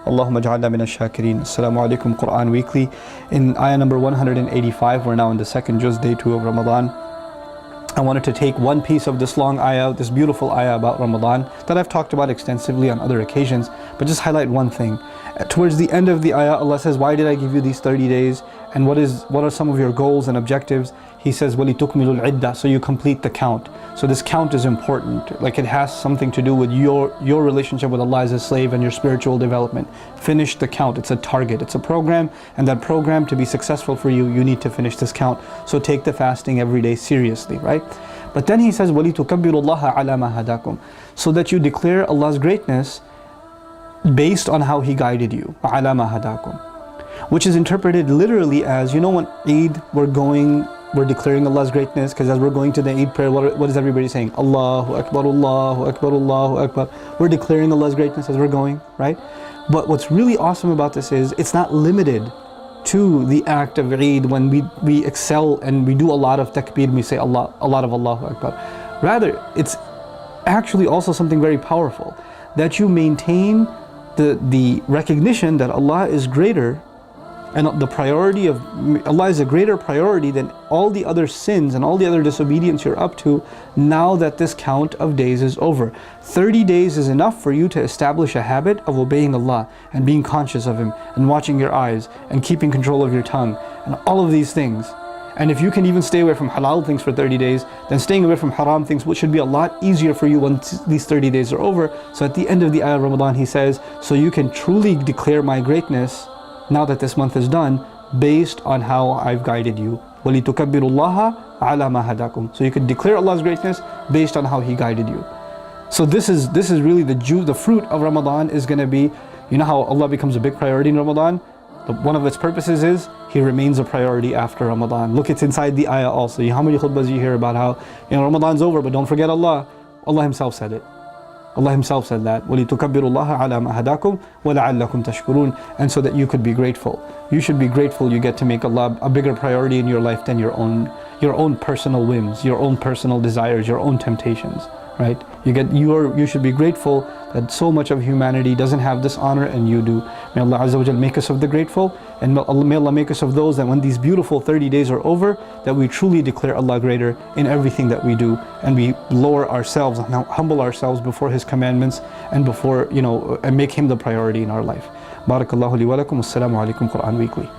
Allahumma ja'alna min ash-shakirin. Assalamu alaikum. Quran Weekly. In ayah number 185, we're now in the second juz, day 2 of Ramadan. I wanted to take one piece of this long ayah, this beautiful ayah about Ramadan that I've talked about extensively on other occasions, but just highlight one thing. Towards the end of the ayah, Allah says, why did I give you these 30 days? And what are some of your goals and objectives? He says, وَلِتُكْمِلُوا الْعِدَّةِ, so you complete the count. So this count is important. Like, it has something to do with your relationship with Allah as a slave and your spiritual development. Finish the count. It's a target. It's a program. And that program, to be successful for you, you need to finish this count. So take the fasting every day seriously, right? But then he says, وَلِتُكَبِّرُوا اللَّهَ عَلَى مَا هَدَاكُمْ, so that you declare Allah's greatness based on how He guided you. عَلَى مَا هَدَاكُمْ, which is interpreted literally as, you know, when Eid, we're declaring Allah's greatness, because as we're going to the Eid prayer, what is everybody saying? Allahu Akbar, Allahu Akbar, Allahu Akbar. We're declaring Allah's greatness as we're going, right? But what's really awesome about this is, it's not limited to the act of Eid when we excel and we do a lot of takbir, we say a lot of Allahu Akbar. Rather, it's actually also something very powerful, that you maintain the recognition that Allah is greater, and the priority of Allah is a greater priority than all the other sins and all the other disobedience you're up to, now that this count of days is over. 30 days is enough for you to establish a habit of obeying Allah and being conscious of Him and watching your eyes and keeping control of your tongue and all of these things. And if you can even stay away from halal things for 30 days, then staying away from haram things, which should be a lot easier for you once these 30 days are over. So at the end of the ayah of Ramadan, he says, so you can truly declare my greatness now that this month is done, based on how I've guided you. وَلِتُكَبِّرُوا اللَّهَ عَلَى مَا هَدَاكُمْ, so you can declare Allah's greatness based on how He guided you. So this is really the fruit of Ramadan is going to be, you know how Allah becomes a big priority in Ramadan? One of its purposes is He remains a priority after Ramadan. Look, it's inside the ayah also. How many khutbahs you hear about how, you know, Ramadan's over, but don't forget Allah. Allah Himself said it. Allah Himself said that, وَلِتُكَبِّرُوا اللَّهَ عَلَى مَا هَدَاكُمْ وَلَعَلَّكُمْ تَشْكُرُونَ, and so that you could be grateful. You should be grateful you get to make Allah a bigger priority in your life than your own personal whims, your own personal desires, your own temptations, right? You should be grateful that so much of humanity doesn't have this honor and you do. May Allah Azza wa Jal make us of the grateful, and may Allah make us of those that when these beautiful 30 days are over, that we truly declare Allah greater in everything that we do, and we lower ourselves and humble ourselves before His commandments and before, and make Him the priority in our life. Barakallahu li wa lakum. Assalamu alaikum. Quran Weekly.